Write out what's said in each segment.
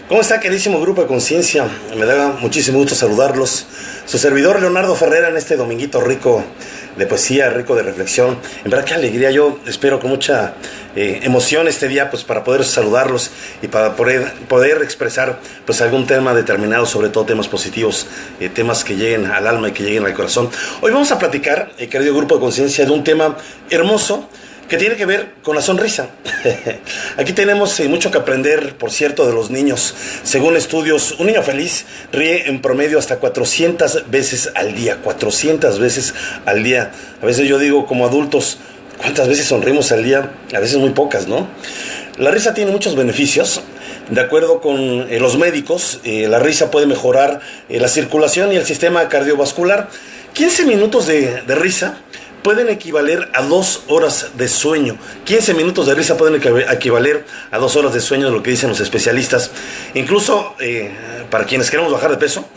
¿Cómo está, queridísimo grupo de conciencia? Me da muchísimo gusto saludarlos. Su servidor Leonardo Ferrera en este dominguito rico de poesía, rico de reflexión. En verdad, qué alegría. Yo espero con mucha emoción este día, pues para poder saludarlos y para poder expresar pues algún tema determinado, sobre todo temas positivos, temas que lleguen al alma y que lleguen al corazón. Hoy vamos a platicar, querido grupo de conciencia, de un tema hermoso que tiene que ver con la sonrisa. Aquí tenemos mucho que aprender, por cierto, de los niños. Según estudios, un niño feliz ríe en promedio hasta 400 veces al día. 400 veces al día. A veces yo digo, como adultos, ¿cuántas veces sonrimos al día? A veces muy pocas, ¿no? La risa tiene muchos beneficios. De acuerdo con los médicos, la risa puede mejorar la circulación y el sistema cardiovascular. 15 minutos de risa pueden equivaler a 2 horas de sueño. 15 minutos de risa pueden equivaler a 2 horas de sueño, de lo que dicen los especialistas. Incluso para quienes queremos bajar de peso,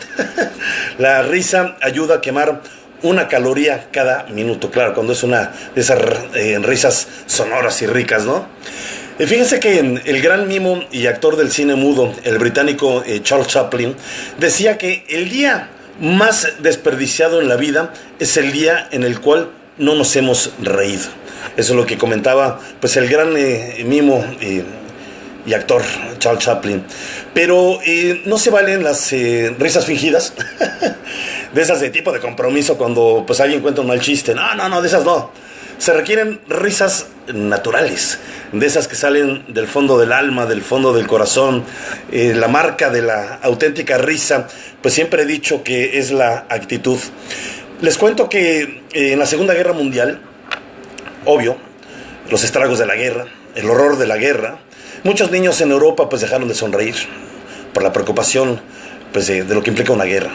la risa ayuda a quemar 1 caloría cada minuto. Claro, cuando es una de esas risas sonoras y ricas, ¿no? Fíjense que el gran mimo y actor del cine mudo, el británico Charles Chaplin, decía que el día más desperdiciado en la vida es el día en el cual no nos hemos reído. Eso es lo que comentaba pues el gran mimo y actor Charles Chaplin. Pero no se valen las risas fingidas, de esas de tipo de compromiso, cuando pues alguien cuenta un mal chiste. No, de esas no. Se requieren risas naturales, de esas que salen del fondo del alma, del fondo del corazón. La marca de la auténtica risa, pues siempre he dicho que es la actitud. Les cuento que en la Segunda Guerra Mundial, obvio, los estragos de la guerra, el horror de la guerra, muchos niños en Europa pues dejaron de sonreír por la preocupación pues de lo que implica una guerra.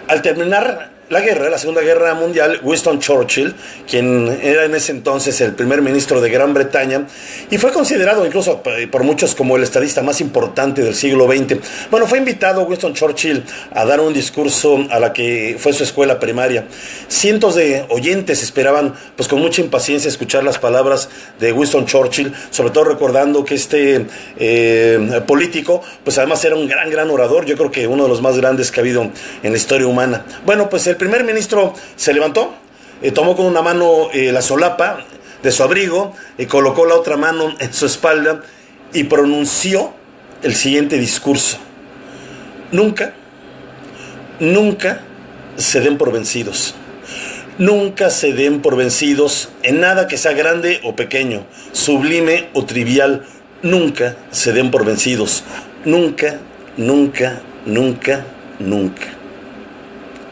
Al terminar la guerra, la Segunda Guerra Mundial, Winston Churchill, quien era en ese entonces el primer ministro de Gran Bretaña, y fue considerado incluso por muchos como el estadista más importante del siglo XX, bueno, fue invitado Winston Churchill a dar un discurso a la que fue su escuela primaria. Cientos de oyentes esperaban pues con mucha impaciencia escuchar las palabras de Winston Churchill, sobre todo recordando que este político pues además era un gran orador. Yo creo que uno de los más grandes que ha habido en la historia humana. Bueno, pues el primer ministro se levantó, tomó con una mano la solapa de su abrigo, colocó la otra mano en su espalda y pronunció el siguiente discurso: nunca se den por vencidos. Nunca se den por vencidos en nada que sea grande o pequeño, sublime o trivial. Nunca se den por vencidos. Nunca.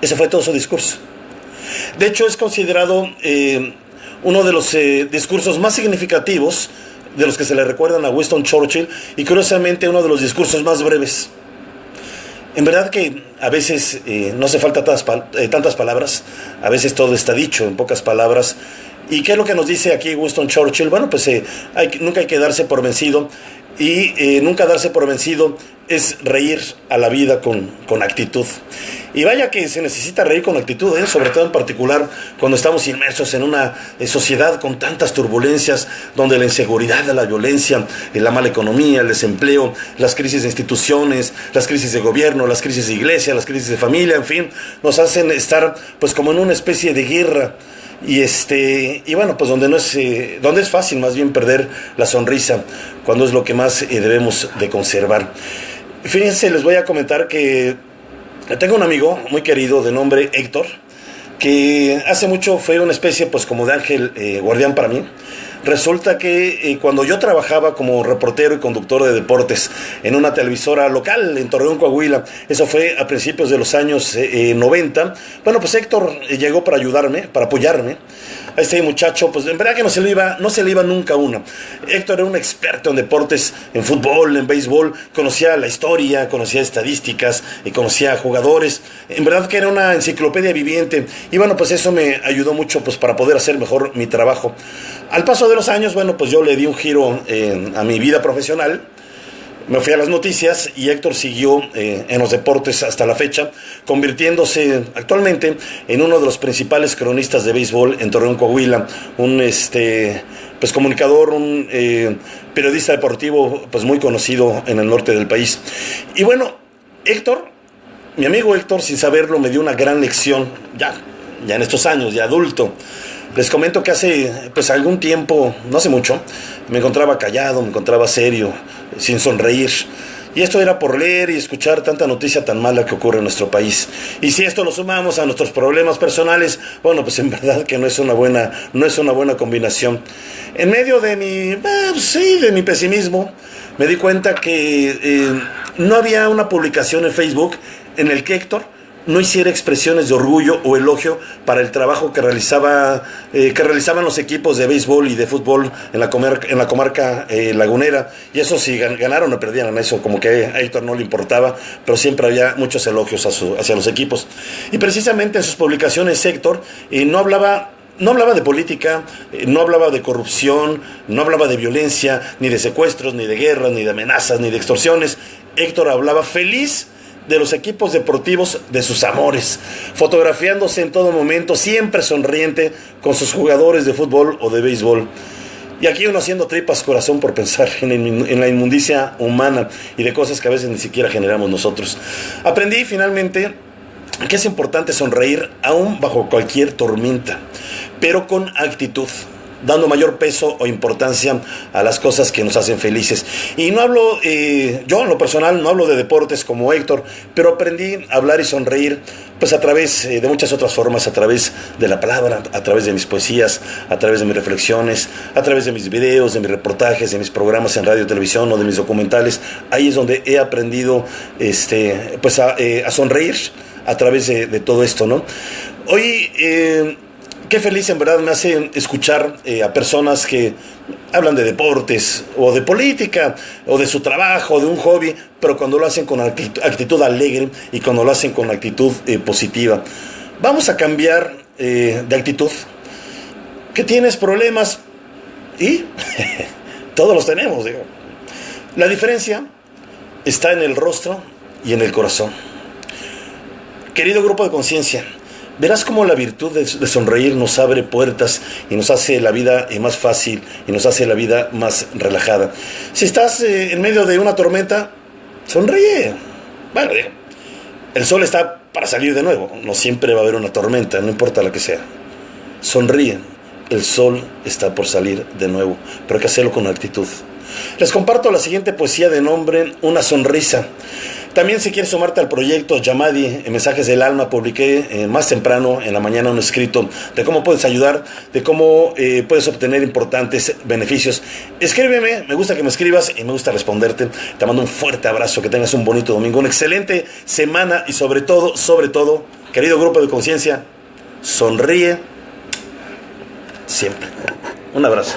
Ese fue todo su discurso. De hecho, es considerado uno de los discursos más significativos de los que se le recuerdan a Winston Churchill, y curiosamente uno de los discursos más breves. En verdad que a veces no hace falta tantas palabras, a veces todo está dicho en pocas palabras. ¿Y qué es lo que nos dice aquí Winston Churchill? Bueno, pues nunca hay que darse por vencido, y nunca darse por vencido es reír a la vida con actitud. Y vaya que se necesita reír con actitud, sobre todo en particular cuando estamos inmersos en una sociedad con tantas turbulencias, donde la inseguridad, la violencia, la mala economía, el desempleo, las crisis de instituciones, las crisis de gobierno, las crisis de iglesia, las crisis de familia, en fin, nos hacen estar pues como en una especie de guerra. Y bueno, pues donde es fácil más bien perder la sonrisa, cuando es lo que más debemos de conservar. Fíjense, les voy a comentar que tengo un amigo muy querido de nombre Héctor, que hace mucho fue una especie pues como de ángel guardián para mí. Resulta que cuando yo trabajaba como reportero y conductor de deportes en una televisora local en Torreón, Coahuila, eso fue a principios de los años 90, bueno, pues Héctor llegó para ayudarme, para apoyarme. A este muchacho, pues en verdad que no se le iba nunca una. Héctor era un experto en deportes, en fútbol, en béisbol, conocía la historia, conocía estadísticas, conocía jugadores. En verdad que era una enciclopedia viviente, y bueno, pues eso me ayudó mucho pues para poder hacer mejor mi trabajo. Al paso de los años, bueno, pues yo le di un giro a mi vida profesional. Me fui a las noticias y Héctor siguió en los deportes hasta la fecha, convirtiéndose actualmente en uno de los principales cronistas de béisbol en Torreón, Coahuila. Un pues comunicador, un periodista deportivo pues muy conocido en el norte del país. Y bueno, Héctor, mi amigo Héctor, sin saberlo, me dio una gran lección, ya en estos años, ya adulto. Les comento que hace pues algún tiempo, no hace mucho, me encontraba callado, me encontraba serio, sin sonreír. Y esto era por leer y escuchar tanta noticia tan mala que ocurre en nuestro país. Y si esto lo sumamos a nuestros problemas personales, bueno, pues en verdad que no es una buena combinación. En medio de de mi pesimismo, me di cuenta que no había una publicación en Facebook en el que Héctor no hiciera expresiones de orgullo o elogio para el trabajo que realizaban los equipos de béisbol y de fútbol en la comarca lagunera. Y eso si ganaron o perdieran, eso como que a Héctor no le importaba, pero siempre había muchos elogios hacia los equipos. Y precisamente en sus publicaciones Héctor no hablaba de política, no hablaba de corrupción, no hablaba de violencia, ni de secuestros, ni de guerras, ni de amenazas, ni de extorsiones. Héctor hablaba feliz de los equipos deportivos de sus amores, fotografiándose en todo momento, siempre sonriente con sus jugadores de fútbol o de béisbol. Y aquí uno haciendo tripas corazón por pensar en la inmundicia humana y de cosas que a veces ni siquiera generamos nosotros. Aprendí finalmente que es importante sonreír aún bajo cualquier tormenta, pero con actitud, dando mayor peso o importancia a las cosas que nos hacen felices. Y no hablo, yo en lo personal no hablo de deportes como Héctor, pero aprendí a hablar y sonreír pues a través de muchas otras formas, a través de la palabra, a través de mis poesías, a través de mis reflexiones, a través de mis videos, de mis reportajes, de mis programas en radio y televisión o de mis documentales. Ahí es donde he aprendido pues a sonreír a través de todo esto, ¿no? Hoy qué feliz en verdad me hace escuchar a personas que hablan de deportes o de política o de su trabajo o de un hobby, pero cuando lo hacen con actitud alegre y cuando lo hacen con actitud positiva. Vamos a cambiar de actitud. ¿Que tienes problemas? Y todos los tenemos, digo. La diferencia está en el rostro y en el corazón. Querido grupo de conciencia, verás cómo la virtud de sonreír nos abre puertas y nos hace la vida más fácil y nos hace la vida más relajada. Si estás en medio de una tormenta, sonríe. Bueno, el sol está para salir de nuevo. No siempre va a haber una tormenta, no importa la que sea. Sonríe. El sol está por salir de nuevo, pero hay que hacerlo con actitud. Les comparto la siguiente poesía de nombre Una sonrisa. También si quieres sumarte al proyecto Yamadi, en Mensajes del Alma, publiqué más temprano en la mañana un escrito de cómo puedes ayudar, de cómo puedes obtener importantes beneficios. Escríbeme, me gusta que me escribas y me gusta responderte. Te mando un fuerte abrazo, que tengas un bonito domingo, una excelente semana y sobre todo, querido grupo de conciencia, sonríe siempre. Un abrazo.